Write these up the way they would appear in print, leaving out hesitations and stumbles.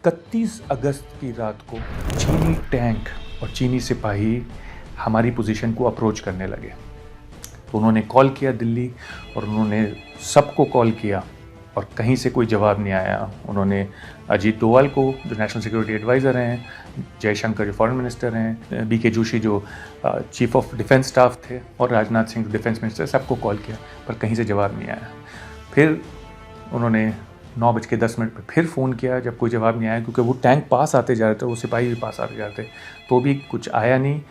31 अगस्त की रात को चीनी टैंक और चीनी सिपाही हमारी पोजीशन को अप्रोच करने लगे। तो उन्होंने कॉल किया दिल्ली और उन्होंने सबको कॉल किया और कहीं से कोई जवाब नहीं आया। उन्होंने अजीत डोवाल को, जो नेशनल सिक्योरिटी एडवाइज़र हैं, जयशंकर जो फॉरेन मिनिस्टर हैं, बीके जोशी जो चीफ ऑफ डिफेंस स्टाफ थे, और राजनाथ सिंह डिफेंस मिनिस्टर, सबको कॉल किया पर कहीं से जवाब नहीं आया। फिर उन्होंने 9:10 पर फिर फ़ोन किया जब कोई जवाब नहीं आया, क्योंकि वो टैंक पास आते जा रहे थे, वो सिपाही भी पास आते जा रहे थे, तो भी कुछ आया नहीं।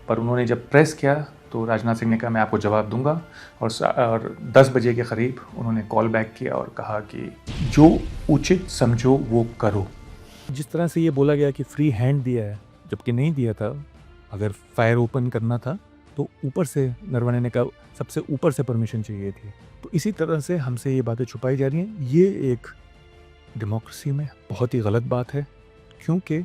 पर उन्होंने जब प्रेस किया तो राजनाथ सिंह ने कहा मैं आपको जवाब दूंगा, और 10 बजे के करीब उन्होंने कॉल बैक किया और कहा कि जो उचित समझो वो करो। जिस तरह से ये बोला गया कि फ्री हैंड दिया है, जबकि नहीं दिया था। अगर फायर ओपन करना था तो ऊपर से, नरवणे ने कहा सबसे ऊपर से परमिशन चाहिए थी। तो इसी तरह से हमसे ये बातें छुपाई जा रही हैं। ये एक डेमोक्रेसी में बहुत ही गलत बात है, क्योंकि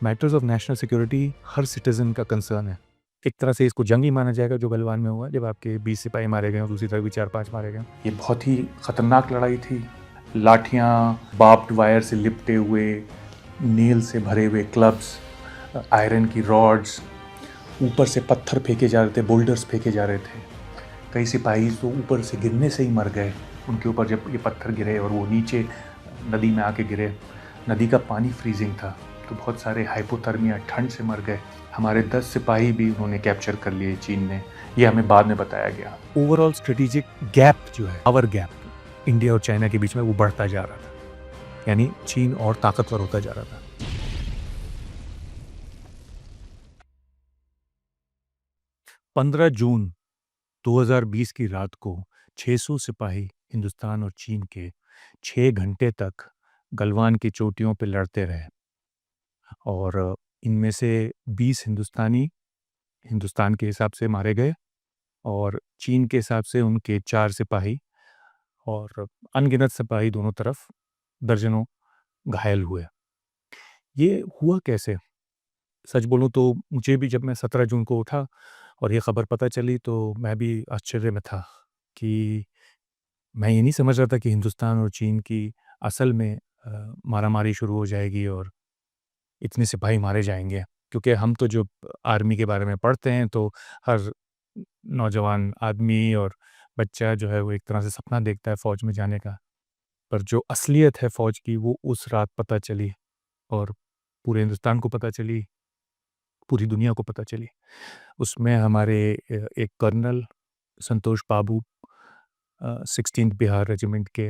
matters of national security her citizen का कंसर्न है। एक तरह से इसको जंग ही माना जाएगा जो गलवान में हुआ, जब आपके 20 सिपाही मारे गए और दूसरी तरफ भी 4-5 मारे गए। ये बहुत ही ख़तरनाक लड़ाई थी। लाठियाँ, बार्ब्ड वायर से लिपटे हुए, नील से भरे हुए क्लब्स, आयरन की रॉड्स, ऊपर से पत्थर फेंके जा रहे थे, बोल्डर्स फेंके जा रहे थे। कई सिपाही तो ऊपर से गिरने से ही मर गए। उनके ऊपर जब ये पत्थर गिरे और वो नीचे नदी में आके गिरे, नदी का पानी फ्रीजिंग था, तो बहुत सारे हाइपोथर्मिया, ठंड से मर गए। हमारे 10 सिपाही भी उन्होंने कैप्चर कर लिए चीन ने, ये हमें बाद में बताया गया। ओवरऑल स्ट्रेटेजिक गैप जो है, पावर गैप इंडिया और चाइना के बीच में, वो बढ़ता जा रहा था। यानी चीन और ताकतवर होता जा रहा था। 15 जून 2020 की रात को 600 सिपाही हिंदुस्तान और चीन के 6 घंटे तक गलवान की चोटियों पर लड़ते रहे, और इनमें से 20 हिंदुस्तानी हिंदुस्तान के हिसाब से मारे गए और चीन के हिसाब से उनके 4 सिपाही और अनगिनत सिपाही दोनों तरफ दर्जनों घायल हुए। ये हुआ कैसे? सच बोलूं तो मुझे भी, जब मैं 17 जून को उठा और ये खबर पता चली, तो मैं भी आश्चर्य में था कि मैं ये नहीं समझ रहा था कि हिंदुस्तान और चीन की असल में मारामारी शुरू हो जाएगी और इतने सिपाही मारे जाएंगे। क्योंकि हम तो जो आर्मी के बारे में पढ़ते हैं, तो हर नौजवान आदमी और बच्चा जो है वो एक तरह से सपना देखता है फ़ौज में जाने का। पर जो असलियत है फ़ौज की, वो उस रात पता चली और पूरे हिंदुस्तान को पता चली, पूरी दुनिया को पता चली। उसमें हमारे एक कर्नल संतोष बाबू, 16th बिहार रेजिमेंट के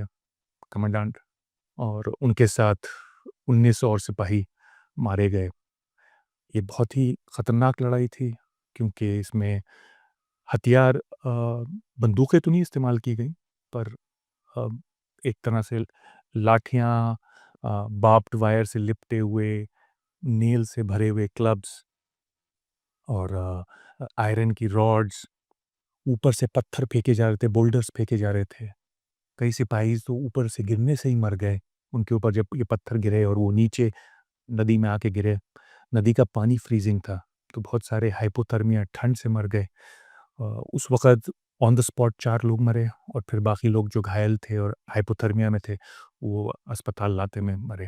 कमांडेंट, और उनके साथ 19 और सिपाही मारे गए। ये बहुत ही ख़तरनाक लड़ाई थी, क्योंकि इसमें हथियार, बंदूकें तो नहीं इस्तेमाल की गई, पर अ, एक तरह से लाठियाँ, बार्ब्ड वायर से लिपटे हुए, नील से भरे हुए क्लब्स और आयरन की रॉड्स, ऊपर से पत्थर फेंके जा रहे थे, बोल्डर्स फेंके जा रहे थे। कई सिपाही तो ऊपर से गिरने से ही मर गए। उनके ऊपर जब ये पत्थर गिरे और वो नीचे नदी में आके गिरे, नदी का पानी फ्रीजिंग था, तो बहुत सारे हाइपोथर्मिया, ठंड से मर गए। उस वक़्त ऑन द स्पॉट 4 लोग मरे, और फिर बाकी लोग जो घायल थे और हाइपोथर्मिया में थे, वो अस्पताल लाते में मरे।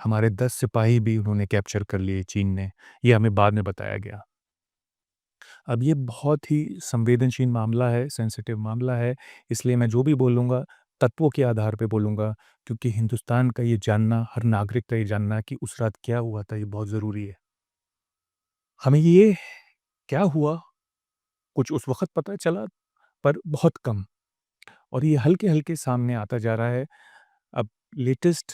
हमारे 10 सिपाही भी उन्होंने कैप्चर कर लिए चीन ने, ये हमें बाद में बताया गया। अब ये बहुत ही संवेदनशील मामला है, सेंसिटिव मामला है, इसलिए मैं जो भी बोलूँगा तत्वों के आधार पे बोलूँगा, क्योंकि हिंदुस्तान का ये जानना, हर नागरिक का ये जानना कि उस रात क्या हुआ था, ये बहुत ज़रूरी है। हमें ये क्या हुआ, कुछ उस वक़्त पता चला, पर बहुत कम, और ये हल्के-हल्के सामने आता जा रहा है। अब लेटेस्ट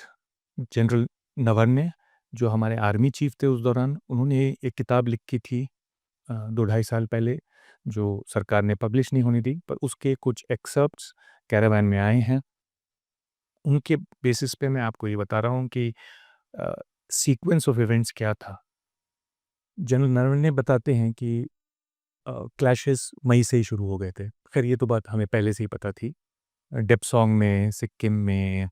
जनरल नरवणे, जो हमारे आर्मी चीफ थे उस दौरान, उन्होंने एक किताब लिखी थी 2 ढाई साल पहले, जो सरकार ने पब्लिश नहीं होनी दी, पर उसके कुछ एक्सर्प्ट्स कैरावैन में आए हैं। उनके बेसिस पे मैं आपको ये बता रहा हूँ कि सीक्वेंस ऑफ इवेंट्स क्या था। जनरल नरवणे बताते हैं कि क्लैशेस मई से ही शुरू हो गए थे। खैर, ये तो बात हमें पहले से ही पता थी। डेप्सोंग में, सिक्किम में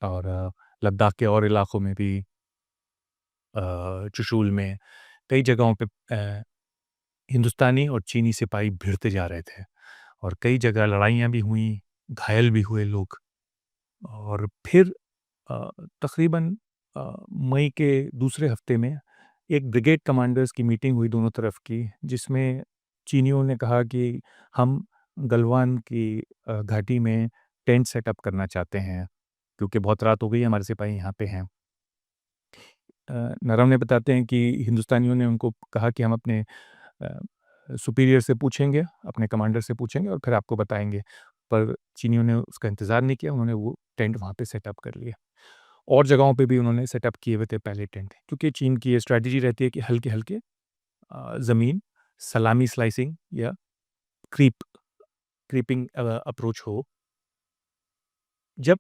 और लद्दाख के और इलाकों में भी, चुशूल में, कई जगहों पे हिंदुस्तानी और चीनी सिपाही भिड़ते जा रहे थे, और कई जगह लड़ाइयाँ भी हुईं, घायल भी हुए लोग। और फिर तकरीबन मई के दूसरे हफ्ते में एक ब्रिगेड कमांडर्स की मीटिंग हुई दोनों तरफ की, जिसमें चीनियों ने कहा कि हम गलवान की घाटी में टेंट सेटअप करना चाहते हैं, क्योंकि बहुत रात हो गई है, हमारे सिपाही यहाँ पे हैं। नरवणे बताते हैं कि हिंदुस्तानियों ने उनको कहा कि हम अपने सुपीरियर से पूछेंगे, अपने कमांडर से पूछेंगे और फिर आपको बताएंगे। पर चीनियों ने उसका इंतज़ार नहीं किया, उन्होंने वो टेंट वहाँ पे सेटअप कर लिए। और जगहों पे भी उन्होंने सेटअप किए हुए थे पहले टेंट, क्योंकि चीन की ये स्ट्रैटेजी रहती है कि हल्के-हल्के ज़मीन सलामी स्लाइसिंग या क्रीपिंग अप्रोच हो। जब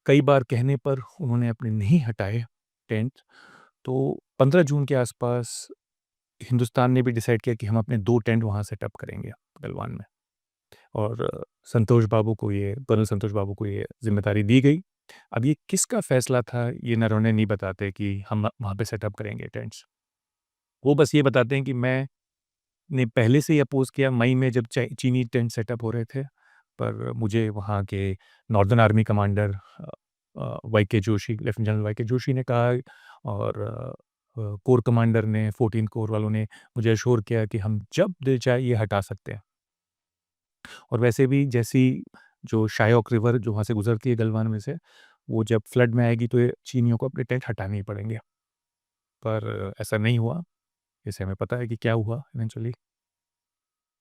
कई बार कहने पर उन्होंने अपने नहीं हटाए टेंट, तो 15 जून के आसपास हिंदुस्तान ने भी डिसाइड किया कि हम अपने 2 टेंट वहाँ सेटअप करेंगे गलवान में। और कर्नल संतोष बाबू को ये ज़िम्मेदारी दी गई। अब ये किसका फ़ैसला था, ये नरवणे नहीं बताते कि हम वहाँ पे सेटअप करेंगे टेंट्स। वो बस ये बताते हैं कि मैंने पहले से ही अपोज़ किया मई में, जब चीनी टेंट सेटअप हो रहे थे, पर मुझे वहाँ के northern army commander Y K. Joshi, lieutenant general Y K. Joshi ने कहा, और कोर कमांडर ने, 14 कोर वालों ने मुझे एश्योर किया कि हम जब दिल चाहे ये हटा सकते हैं। और वैसे भी जैसी जो शायोक रिवर जो वहाँ से गुज़रती है गलवान में से, वो जब फ्लड में आएगी तो ये चीनियों को अपने टेंट हटाने ही पड़ेंगे। पर ऐसा नहीं हुआ, जैसे हमें पता है कि क्या हुआ इवेंचुअली।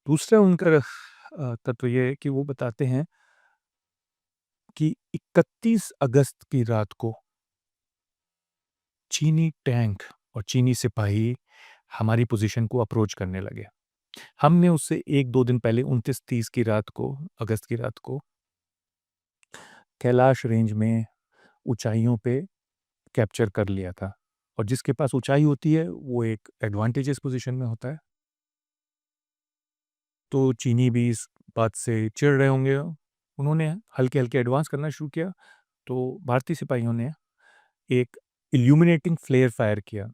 दूसरा उनका तत्व ये है कि वो बताते हैं कि 31 अगस्त की रात को चीनी टैंक और चीनी सिपाही हमारी पोज़ीशन को अप्रोच करने लगे। हमने उससे 1-2 दिन पहले 29-30 की रात को, अगस्त की रात को, कैलाश रेंज में ऊँचाइयों पे कैप्चर कर लिया था। और जिसके पास ऊँचाई होती है, वो एक एडवांटेजेस पोज़ीशन में होता है। तो चीनी भी इस बात से चिढ़ रहे होंगे। उन्होंने हल्के-हल्के एडवांस करना शुरू किया, तो भारतीय सिपाहियों ने एक इल्यूमिनेटिंग फ्लेयर फायर किया,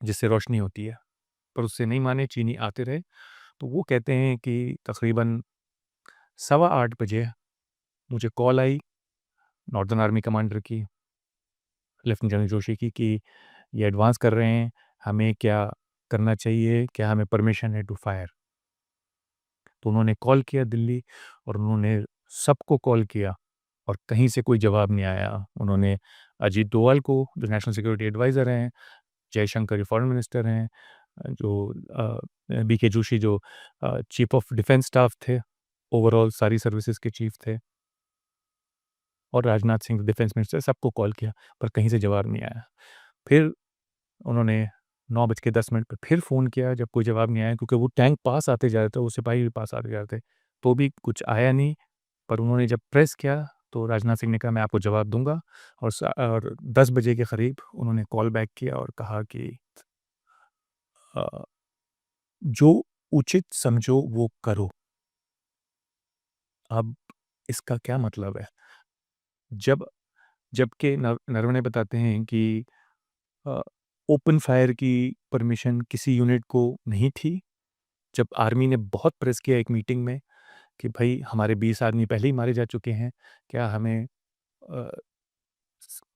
जिससे रोशनी होती है। पर उससे नहीं माने, चीनी आते रहे। तो वो कहते हैं कि तकरीबन 8:15 बजे मुझे कॉल आई नॉर्दर्न आर्मी कमांडर की, लेफ्टिनेंट जनरल जोशी की, कि ये एडवांस कर रहे हैं, हमें क्या करना चाहिए, क्या हमें परमिशन है टू फायर। तो उन्होंने कॉल किया दिल्ली, और उन्होंने सबको कॉल किया, और कहीं से कोई जवाब नहीं आया। उन्होंने अजीत डोवाल को, जो नेशनल सिक्योरिटी एडवाइज़र हैं, जयशंकर जो फॉरेन मिनिस्टर हैं, जो बी.के. जोशी जो चीफ ऑफ डिफेंस स्टाफ थे, ओवरऑल सारी सर्विसेज के चीफ थे, और राजनाथ सिंह डिफेंस मिनिस्टर, सबको कॉल किया, पर कहीं से जवाब नहीं आया। फिर उन्होंने 9:10 पे फिर फ़ोन किया, जब कोई जवाब नहीं आया, क्योंकि वो टैंक पास आते जा रहे थे, वो सिपाही भी पास आते जा रहे थे, तो भी कुछ आया नहीं। पर उन्होंने जब प्रेस किया, तो राजनाथ सिंह ने कहा मैं आपको जवाब दूँगा, और 10 बजे के करीब उन्होंने कॉल बैक किया और कहा कि अ, जो उचित समझो वो करो। अब इसका क्या मतलब है? जब जबकि नरवणे बताते हैं कि अ, ओपन फायर की परमिशन किसी यूनिट को नहीं थी। जब आर्मी ने बहुत प्रेस किया एक मीटिंग में कि भाई हमारे 20 आदमी पहले ही मारे जा चुके हैं, क्या हमें अ,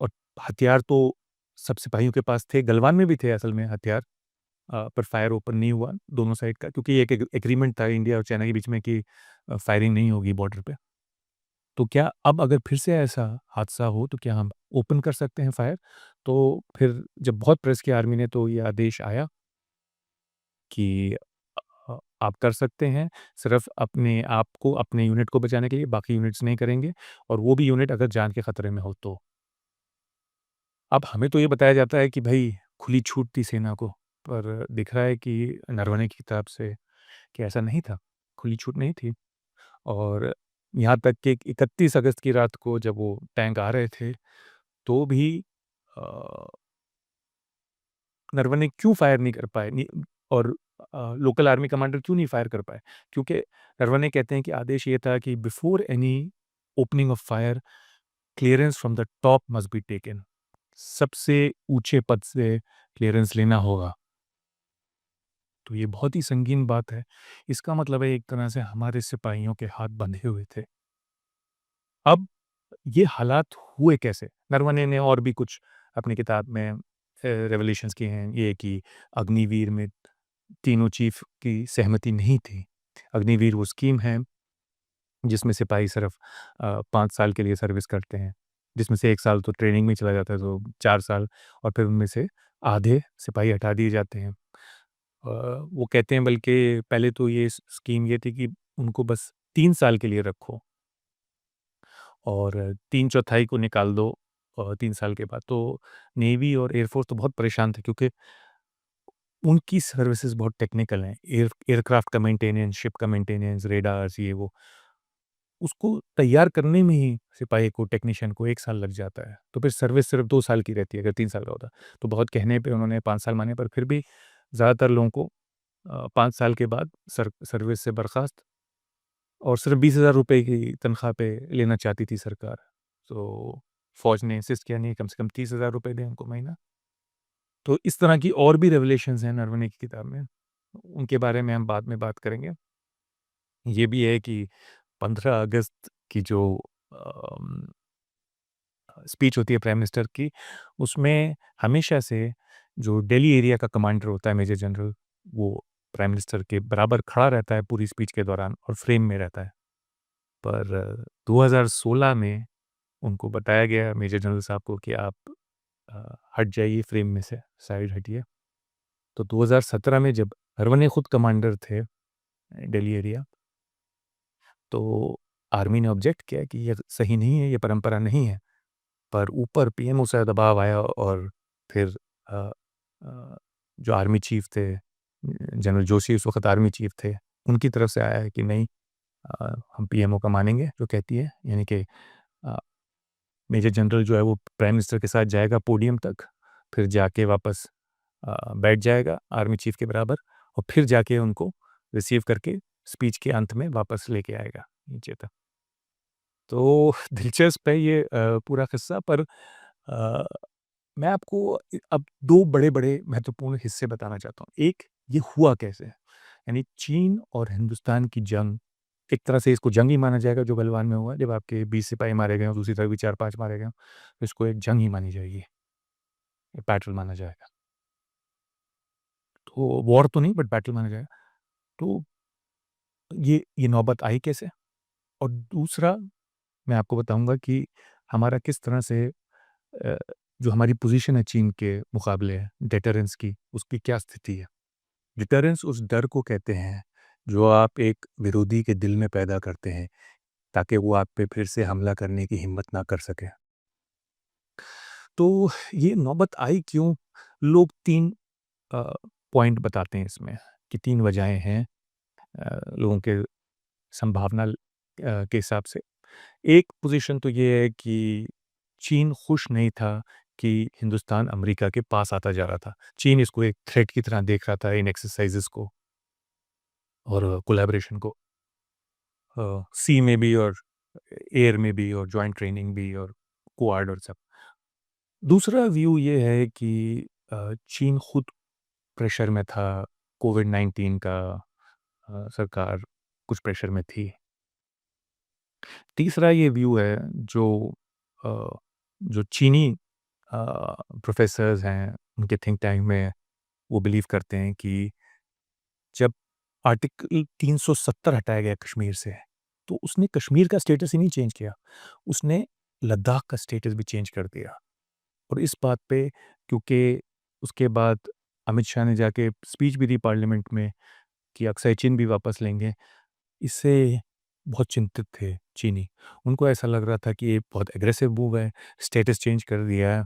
और हथियार तो सब सिपाहियों के पास थे, गलवान में भी थे असल में हथियार, पर फायर ओपन नहीं हुआ दोनों साइड का, क्योंकि एक एग्रीमेंट था इंडिया और चाइना के बीच में कि फायरिंग नहीं होगी बॉर्डर पे। तो क्या अब अगर फिर से ऐसा हादसा हो, तो क्या हम ओपन कर सकते हैं फायर? तो फिर जब बहुत प्रेस किया आर्मी ने, तो ये आदेश आया कि आप कर सकते हैं, सिर्फ़ अपने आप को, अपने यूनिट को बचाने के लिए, बाकी यूनिट्स नहीं करेंगे, और वो भी यूनिट अगर जान के खतरे में हो तो। अब हमें तो ये बताया जाता है कि भई खुली छूट थी सेना को, पर दिख रहा है कि नरवणे की किताब से कि ऐसा नहीं था, खुली छूट नहीं थी। और यहाँ तक कि 31 अगस्त की रात को जब वो टैंक आ रहे थे, तो भी अ, नरवणे क्यों फायर नहीं कर पाए, और लोकल आर्मी कमांडर क्यों नहीं फायर कर पाए? क्योंकि नरवणे कहते हैं कि आदेश ये था कि before any opening of fire, clearance from the top must be taken. सबसे ऊँचे पद से क्लीयरेंस लेना होगा। तो ये बहुत ही संगीन बात है। इसका मतलब है एक तरह से हमारे सिपाहियों के हाथ बंधे हुए थे। अब ये हालात हुए कैसे? नरवणे ने और भी कुछ अपनी किताब में रेवलेशंस किए हैं, ये कि अग्निवीर में तीनों चीफ की सहमति नहीं थी। अग्निवीर वो स्कीम है जिसमें सिपाही सिर्फ 5 साल के लिए सर्विस करते हैं, जिसमें से 1 साल तो ट्रेनिंग में चला जाता है, तो 4 साल, और फिर उनमें से आधे सिपाही हटा दिए जाते हैं। वो कहते हैं बल्कि पहले तो ये स्कीम ये थी कि उनको बस 3 साल के लिए रखो और 3/4 को निकाल दो 3 साल के बाद। तो नेवी और एयरफोर्स तो बहुत परेशान थे क्योंकि उनकी सर्विसेज बहुत टेक्निकल हैं। एयरक्राफ्ट का मेंटेनेंस, शिप का मेंटेनेंस, रेडार्स, ये वो। उसको तैयार करने में ही सिपाही को, टेक्नीशियन को 1 साल लग जाता है। तो फिर सर्विस सिर्फ 2 साल की रहती है, अगर 3 साल का होता। तो बहुत कहने पे उन्होंने 5 साल माने, पर फिर भी ज़्यादातर लोगों को 5 साल के बाद सर्विस से बर्खास्त, और सिर्फ 20,000 रुपए की तनख्वाह पे लेना चाहती थी सरकार। तो फ़ौज ने इंसिस्ट किया, नहीं, कम से कम 30,000 रुपए दें उनको महीना। तो इस तरह की और भी रेवलेशंस हैं नरवणे की किताब में। उनके बारे में हम बाद में बात करेंगे। ये भी है कि 15 अगस्त की जो अम, स्पीच होती है प्राइम मिनिस्टर की, उसमें हमेशा से जो दिल्ली एरिया का कमांडर होता है, मेजर जनरल, वो प्राइम मिनिस्टर के बराबर खड़ा रहता है पूरी स्पीच के दौरान और फ्रेम में रहता है। पर 2016 में उनको बताया गया, मेजर जनरल साहब को, कि आप हट जाइए फ्रेम में से, साइड हटिए। तो 2017 में जब नरवणे खुद कमांडर थे दिल्ली एरिया, तो आर्मी ने ऑब्जेक्ट किया कि ये सही नहीं है, ये परंपरा नहीं है। पर ऊपर पीएमओ से दबाव आया और फिर अ अ, जो आर्मी चीफ थे, जनरल जोशी उस वक़्त आर्मी चीफ थे, उनकी तरफ से आया है कि नहीं, हम पीएमओ का मानेंगे जो कहती है, यानी कि अ, मेजर जनरल जो है वो प्राइम मिनिस्टर के साथ जाएगा पोडियम तक, फिर जाके वापस बैठ जाएगा आर्मी चीफ के बराबर, और फिर जाके उनको रिसीव करके स्पीच के अंत में वापस लेके आएगा नीचे तक। तो दिलचस्प है ये पूरा किस्सा, पर अ, मैं आपको अब 2 बड़े-बड़े महत्वपूर्ण हिस्से बताना चाहता हूँ। एक, ये हुआ कैसे? यानी चीन और हिंदुस्तान की जंग, एक तरह से इसको जंग ही माना जाएगा जो गलवान में हुआ, जब आपके 20 सिपाही मारे गए हों, दूसरी तरफ भी 4-5 मारे गए हों, तो इसको एक जंग ही मानी जाएगी, बैटल माना जाएगा। तो वॉर तो नहीं, बट बैटल माना जाएगा। तो ये नौबत आई कैसे? और दूसरा, मैं आपको बताऊँगा कि हमारा किस तरह से अ, जो हमारी पोज़ीशन है चीन के मुकाबले डिटरेंस की, उसकी क्या स्थिति है? डिटरेंस उस डर को कहते हैं, जो आप एक विरोधी के दिल में पैदा करते हैं, ताकि वो आप पे फिर से हमला करने की हिम्मत ना कर सके। तो ये नौबत आई क्यों? लोग 3 अ, पॉइंट बताते हैं इसमें, कि 3 वजहें हैं लोगों के संभावना के हिसाब से। एक पोज़ीशन तो ये है कि चीन खुश नहीं था कि हिंदुस्तान अमेरिका के पास आता जा रहा था। चीन इसको एक थ्रेट की तरह देख रहा था, इन एक्सरसाइज़ेज़ को और कोलैबोरेशन को, सी में भी और एयर में भी और जॉइंट ट्रेनिंग भी और क्वाड और सब। दूसरा व्यू ये है कि चीन खुद प्रेशर में था, कोविड-19 का, सरकार कुछ प्रेशर में थी। तीसरा ये व्यू है जो अ, जो चीनी प्रोफ़ेसर्स हैं, उनके थिंक टैंक में, वो बिलीव करते हैं कि जब आर्टिकल 370 हटाया गया कश्मीर से, तो उसने कश्मीर का स्टेटस ही नहीं चेंज किया, उसने लद्दाख का स्टेटस भी चेंज कर दिया। और इस बात पे, क्योंकि उसके बाद अमित शाह ने जाके स्पीच भी दी पार्लियामेंट में कि अक्साई चिन भी वापस लेंगे, इससे बहुत चिंतित थे चीनी। उनको ऐसा लग रहा था कि ये बहुत एग्रेसिव मूव है, स्टेटस चेंज कर दिया है,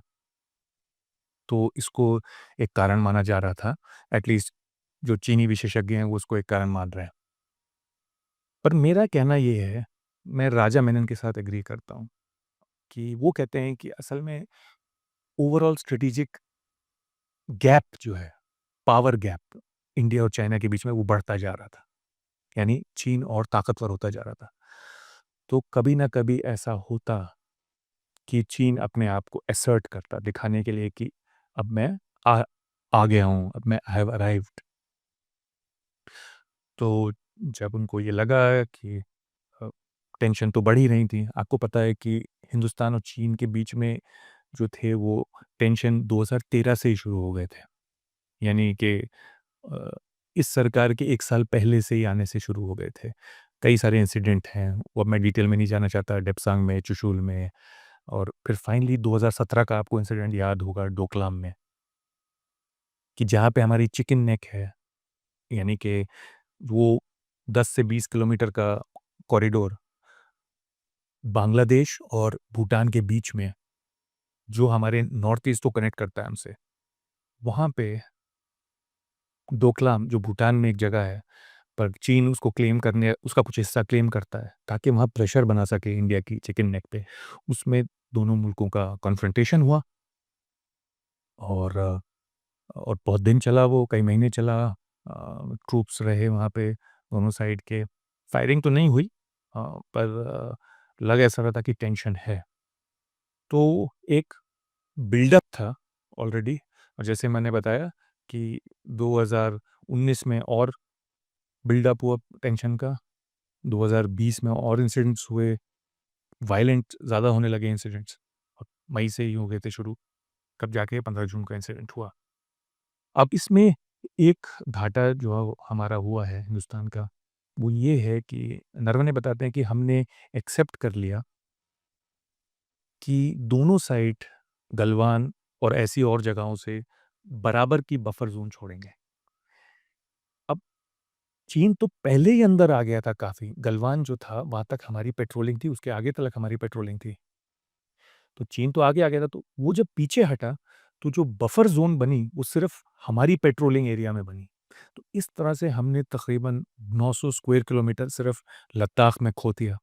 तो इसको एक कारण माना जा रहा था। एटलीस्ट जो चीनी विशेषज्ञ हैं, वो उसको एक कारण मान रहे हैं। पर मेरा कहना ये है, मैं राजा मेनन के साथ एग्री करता हूँ, कि वो कहते हैं कि असल में ओवरऑल स्ट्रैटेजिक गैप जो है, पावर गैप इंडिया और चाइना के बीच में, वो बढ़ता जा रहा था। यानी चीन और ताकतवर होता जा रहा था। तो कभी ना कभी ऐसा होता कि चीन अपने आप को असर्ट करता, दिखाने के लिए कि अब मैं आ आ गया हूँ, अब मैं आई हैव अराइव्ड। तो जब उनको ये लगा कि अ, टेंशन तो बढ़ ही रही थी। आपको पता है कि हिंदुस्तान और चीन के बीच में जो थे वो टेंशन 2013 से ही शुरू हो गए थे। यानी कि अ, इस सरकार के 1 साल पहले से ही आने से शुरू हो गए थे। कई सारे इंसिडेंट हैं, वो अब मैं डिटेल में नहीं जाना चाहता, डेप्सांग में, चुशुल में, और फिर फाइनली 2017 का आपको इंसिडेंट याद होगा डोकलाम में, कि जहाँ पे हमारी चिकन नेक है, यानी कि वो 10 से 20 किलोमीटर का कॉरिडोर बांग्लादेश और भूटान के बीच में, जो हमारे नॉर्थ ईस्ट को कनेक्ट करता है हमसे, वहाँ पे डोकलाम जो भूटान में एक जगह है, पर चीन उसको क्लेम करने उसका कुछ हिस्सा क्लेम करता है ताकि वहाँ प्रेशर बना सके इंडिया की चिकन नेक पे। उसमें दोनों मुल्कों का कॉन्फ्रंटेशन हुआ, और और बहुत दिन चला वो, कई महीने चला। ट्रूप्स रहे वहाँ पे दोनों साइड के। फायरिंग तो नहीं हुई, पर लग ऐसा रहा था कि टेंशन है। तो एक बिल्डअप था ऑलरेडी, और जैसे मैंने बताया कि 2019 में और बिल्डअप हुआ टेंशन का, 2020 में और इंसिडेंट्स हुए, वायलेंट ज़्यादा होने लगे इंसिडेंट्स, और मई से ही हो गए थे शुरू, कब जाके 15 जून का इंसिडेंट हुआ। अब इसमें एक घाटा जो हमारा हुआ है हिंदुस्तान का, वो ये है कि नरवणे बताते हैं कि हमने एक्सेप्ट कर लिया कि दोनों साइड गलवान और ऐसी और जगहों से बराबर की बफर ज़ोन छोड़ेंगे। अब चीन तो पहले ही अंदर आ गया था काफ़ी, गलवान जो था वहाँ तक हमारी पेट्रोलिंग थी, उसके आगे तक हमारी पेट्रोलिंग थी। तो चीन तो आगे आ गया था, तो वो जब पीछे हटा, तो जो बफर ज़ोन बनी, वो सिर्फ़ हमारी पेट्रोलिंग एरिया में बनी। तो इस तरह से हमने तकरीबन 900 स्क्वायर किलोमीटर सिर्फ़ लद्दाख में खो दिया,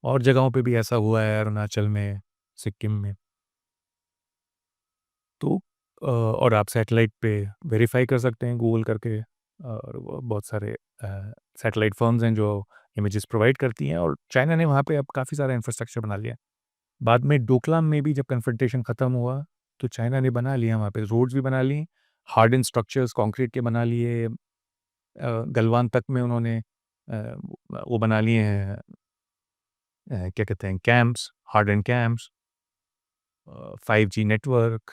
और जगहों पे भी ऐसा हुआ है, अरुणाचल में, सिक्किम में। तो और आप सैटेलाइट पे वेरीफ़ाई कर सकते हैं गूगल करके, और वो बहुत सारे सैटेलाइट फ़र्म्स हैं जो इमेजेस प्रोवाइड करती हैं, और चाइना ने वहाँ पे अब काफ़ी सारा इंफ्रास्ट्रक्चर बना लिया है। बाद में डोकलाम में भी जब कन्फ्रंटेशन ख़त्म हुआ, तो चाइना ने बना लिया वहाँ पे, रोड्स भी बना ली, हार्डन्ड स्ट्रक्चर्स कंक्रीट के बना लिए। गलवान तक में उन्होंने वो बना लिए हैं, क्या कहते हैं, camps, hardened camps, 5G network,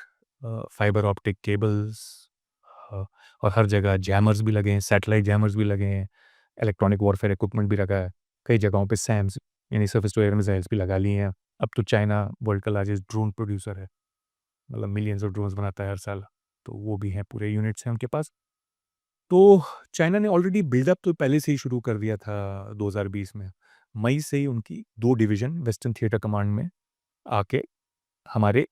fibre optic cables, अ, और हर जगह जैमर्स भी लगे हैं, सैटेलाइट जैमर्स भी लगे हैं, इलेक्ट्रॉनिक वॉरफेयर इक्विपमेंट भी रखा है। कई जगहों पे सैम्स यानी सर्फेस टू एयर मिसाइल्स भी लगा लिए हैं। अब तो चाइना वर्ल्ड का लार्जेस्ट ड्रोन प्रोड्यूसर है, मतलब मिलियंस ऑफ ड्रोन्स बनाता है हर साल, तो वो भी हैं, पूरे यूनिट्स हैं उनके पास। तो चाइना ने ऑलरेडी बिल्डअप तो पहले से ही शुरू कर दिया था 2020 में। मई से ही उनकी 2 डिवीज़न वेस्टर्न थिएटर कमांड में आके हमारे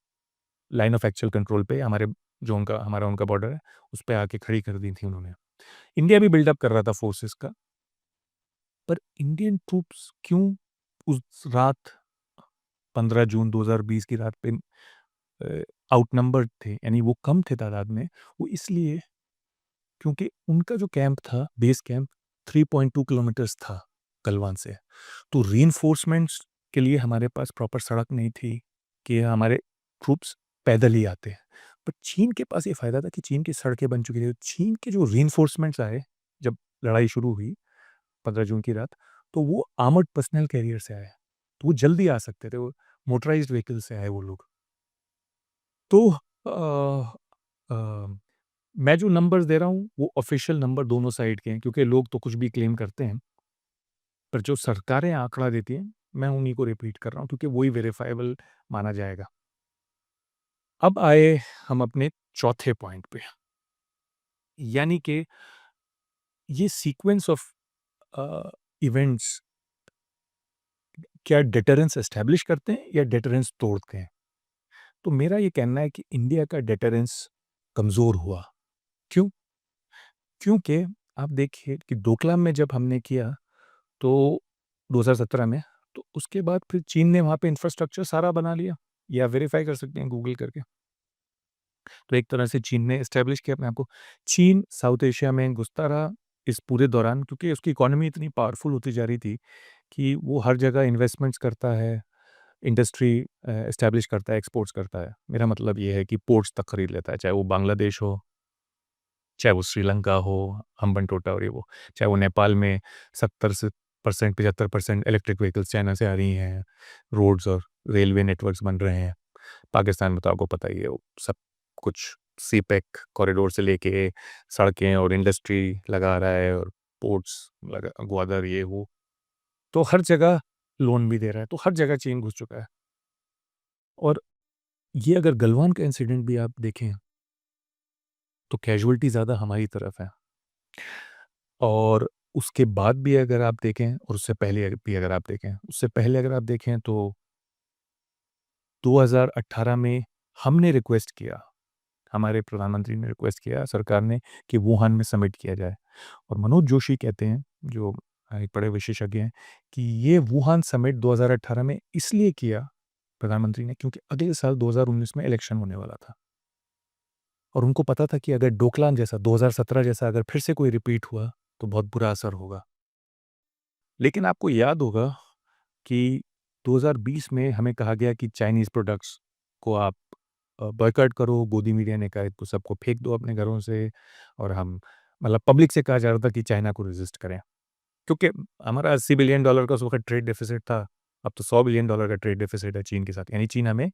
लाइन ऑफ एक्चुअल कंट्रोल पे, हमारे जो उनका हमारा उनका बॉर्डर है, उस पे आके खड़ी कर दी थी उन्होंने। इंडिया भी बिल्डअप कर रहा था फोर्सेस का, पर इंडियन ट्रूप्स क्यों उस रात 15 जून 2020 की रात पे आउटनंबर्ड थे, यानी वो कम थे तादाद में, वो इसलिए क्योंकि उनका जो कैंप था, बेस कैंप 3.2 किलोमीटर्स था गलवान से। तो रीइंफोर्समेंट्स के लिए हमारे पास प्रॉपर सड़क नहीं थी कि हमारे ट्रूप्स पैदल ही आते। पर चीन के पास ये फ़ायदा था कि चीन की सड़कें बन चुकी थी। चीन के जो रीइंफोर्समेंट्स आए, जब लड़ाई शुरू हुई 15 जून की रात, तो वो आर्मर्ड पर्सनल कैरियर से आए। तो वो जल्दी आ सकते थे, वो मोटराइज़्ड व्हीकल से आए वो लोग। तो अ, मैं जो नंबर्स दे रहा हूँ, वो ऑफ़िशियल नंबर दोनों साइड के हैं, क्योंकि लोग तो कुछ भी क्लेम करते हैं, पर जो सरकारें आँकड़ा देती हैं, मैं उन्हीं को रिपीट कर रहा हूँ, क्योंकि वही वेरिफ़ाएबल माना जाएगा। अब आए हम अपने चौथे पॉइंट पे, यानी कि ये सीक्वेंस ऑफ इवेंट्स क्या डिटरेंस एस्टैब्लिश करते हैं या डिटरेंस तोड़ते हैं? तो मेरा ये कहना है कि इंडिया का डिटरेंस कमज़ोर हुआ। क्यों? क्योंकि आप देखिए कि डोकलाम में जब हमने किया, तो 2017 में, तो उसके बाद फिर चीन ने वहाँ पे इंफ्रास्ट्रक्चर सारा बना लिया। ये आप वेरीफ़ाई कर सकते हैं गूगल करके। तो एक तरह से चीन ने एस्टैब्लिश किया अपने आप को। चीन साउथ एशिया में घुसता रहा इस पूरे दौरान, क्योंकि उसकी इकोनॉमी इतनी पावरफुल होती जा रही थी कि वो हर जगह इन्वेस्टमेंट्स करता है, इंडस्ट्री एस्टैब्लिश करता है, एक्सपोर्ट्स करता है। मेरा मतलब ये है कि पोर्ट्स तक खरीद लेता है, चाहे वो बांग्लादेश हो, चाहे वो श्रीलंका हो, हम्बनटोटा और ये वो, चाहे वो नेपाल में 70 से 60% 75% इलेक्ट्रिक व्हीकल्स चाइना से आ रही हैं, रोड्स और रेलवे नेटवर्क्स बन रहे हैं। पाकिस्तान में तो आपको पता ही है, वो सब कुछ सीपेक कॉरिडोर से लेके सड़कें और इंडस्ट्री लगा रहा है और पोर्ट्स लगा, ग्वादर ये वो, तो हर जगह लोन भी दे रहा है, तो हर जगह चीन घुस चुका है। और ये अगर गलवान का इंसिडेंट भी आप देखें तो कैजुअल्टी ज़्यादा हमारी तरफ है, और उसके बाद भी अगर आप देखें और उससे पहले भी अगर आप देखें, उससे पहले अगर आप देखें तो 2018 में हमने रिक्वेस्ट किया, हमारे प्रधानमंत्री ने रिक्वेस्ट किया सरकार ने कि वुहान में समिट किया जाए। और मनोज जोशी कहते हैं, जो एक बड़े विशेषज्ञ हैं, कि ये वुहान समिट 2018 में इसलिए किया प्रधानमंत्री ने क्योंकि अगले साल 2019 में इलेक्शन होने वाला था, और उनको पता था कि अगर डोकलाम जैसा 2017 जैसा अगर फिर से कोई रिपीट हुआ तो बहुत बुरा असर होगा। लेकिन आपको याद होगा कि 2020 में हमें कहा गया कि चाइनीज़ प्रोडक्ट्स को आप बॉयकॉट करो, गोदी मीडिया ने कहा इसको सबको फेंक दो अपने घरों से, और हम मतलब पब्लिक से कहा जा रहा था कि चाइना को रेजिस्ट करें। क्योंकि हमारा $80 बिलियन का उस वक़्त ट्रेड डेफ़िसिट था, अब तो $100 बिलियन का ट्रेड डेफ़िसिट है चीन के साथ। यानी चीन हमें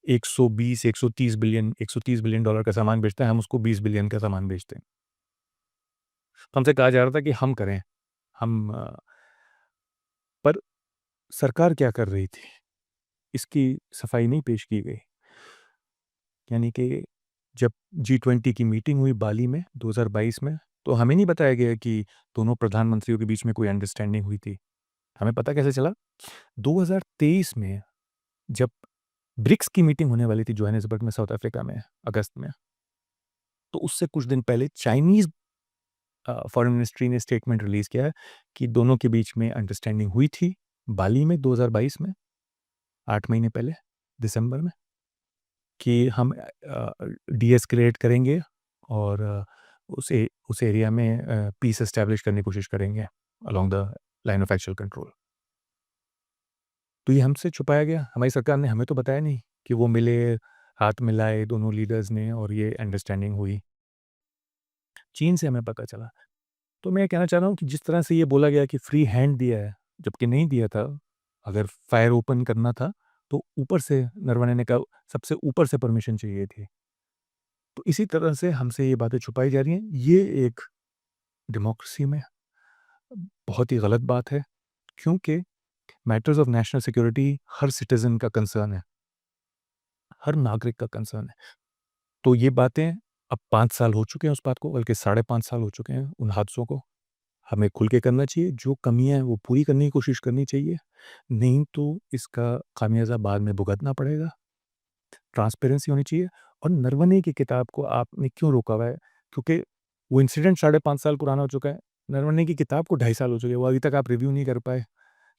130 बिलियन डॉलर का सामान बेचता है, हम उसको 20 बिलियन का सामान बेचते हैं। तो हमसे कहा जा रहा था कि हम करें, हम पर सरकार क्या कर रही थी, इसकी सफाई नहीं पेश की गई। यानी कि जब G20 की मीटिंग हुई बाली में 2022 में, तो हमें नहीं बताया गया कि दोनों प्रधानमंत्रियों के बीच में कोई अंडरस्टैंडिंग हुई थी। हमें पता कैसे चला? 2023 में जब ब्रिक्स की मीटिंग होने वाली थी जोहानिसबर्ग में, साउथ अफ्रीका में, अगस्त में, तो उससे कुछ दिन पहले चाइनीज़ फॉरेन मिनिस्ट्री ने स्टेटमेंट रिलीज़ किया है कि दोनों के बीच में अंडरस्टैंडिंग हुई थी बाली में 2022 में, 8 महीने पहले, दिसंबर में, कि हम डी-एस्केलेट करेंगे और उस एरिया में पीस एस्टैब्लिश करने की कोशिश करेंगे along the line of actual control. तो ये हमसे छुपाया गया, हमारी सरकार ने हमें तो बताया नहीं कि वो मिले, हाथ मिलाए दोनों लीडर्स ने और ये अंडरस्टैंडिंग हुई। चीन से हमें पता चला। तो मैं कहना चाह रहा हूँ कि जिस तरह से ये बोला गया कि फ्री हैंड दिया है, जबकि नहीं दिया था। अगर फायर ओपन करना था तो ऊपर से नरवणे ने कहा सबसे ऊपर से परमिशन चाहिए थी। तो इसी तरह से हमसे ये बातें छुपाई जा रही हैं। ये एक डेमोक्रेसी में बहुत ही गलत बात है, क्योंकि matters of national security her citizen का कंसर्न है, हर नागरिक का कंसर्न है। तो ये बातें अब 5 साल हो चुके हैं उस बात को, बल्कि 5.5 साल हो चुके हैं उन हादसों को। हमें खुल के करना चाहिए, जो कमियाँ हैं वो पूरी करने की कोशिश करनी चाहिए, नहीं तो इसका खामियाज़ा बाद में भुगतना पड़ेगा। ट्रांसपेरेंसी होनी चाहिए। और नरवणे की किताब को आपने क्यों रोका हुआ है? क्योंकि वो इंसिडेंट 5.5 साल पुराना हो चुका है। नरवणे की किताब को 2.5 साल हो चुके हैं, वो अभी तक आप रिव्यू नहीं कर पाए।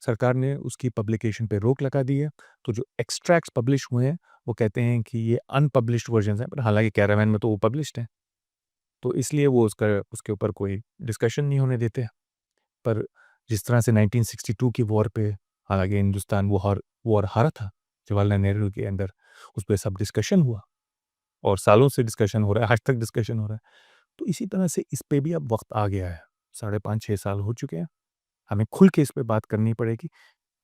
सरकार ने उसकी पब्लिकेशन पे रोक लगा दी है। तो जो एक्सट्रैक्ट्स पब्लिश हुए हैं, वो कहते हैं कि ये अनपब्लिश्ड वर्जन्स हैं, पर हालाँकि कैरावैन में तो वो पब्लिश्ड हैं। तो इसलिए वो उसके ऊपर कोई डिस्कशन नहीं होने देते। पर जिस तरह से 1962 की वॉर पे, हालाँकि हिंदुस्तान वो वॉर हारा था जवाहरलाल नेहरू के अंदर, उस पे सब डिस्कशन हुआ और सालों से डिस्कशन हो रहा है, आज तक डिस्कशन हो रहा है। तो इसी तरह से इस पे भी अब वक़्त आ गया है। 5.5-6 साल हो चुके हैं। हमें खुल के इस पे बात करनी पड़ेगी,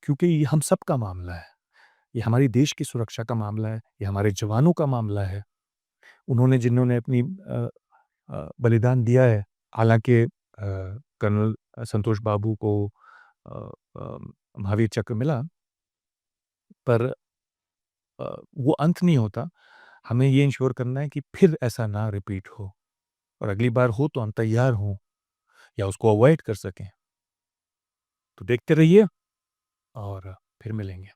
क्योंकि ये हम सबका मामला है। ये हमारी देश की सुरक्षा का मामला है, ये हमारे जवानों का मामला है। जिन्होंने अपनी बलिदान दिया है, हालाँकि कर्नल संतोष बाबू को अ अ, महावीर चक्र मिला, पर वो अंत नहीं होता। हमें ये इंश्योर करना है कि फिर ऐसा ना रिपीट हो, और अगली बार हो तो हम तैयार हों या उसको अवॉइड कर सकें। तो देखते रहिए और फिर मिलेंगे।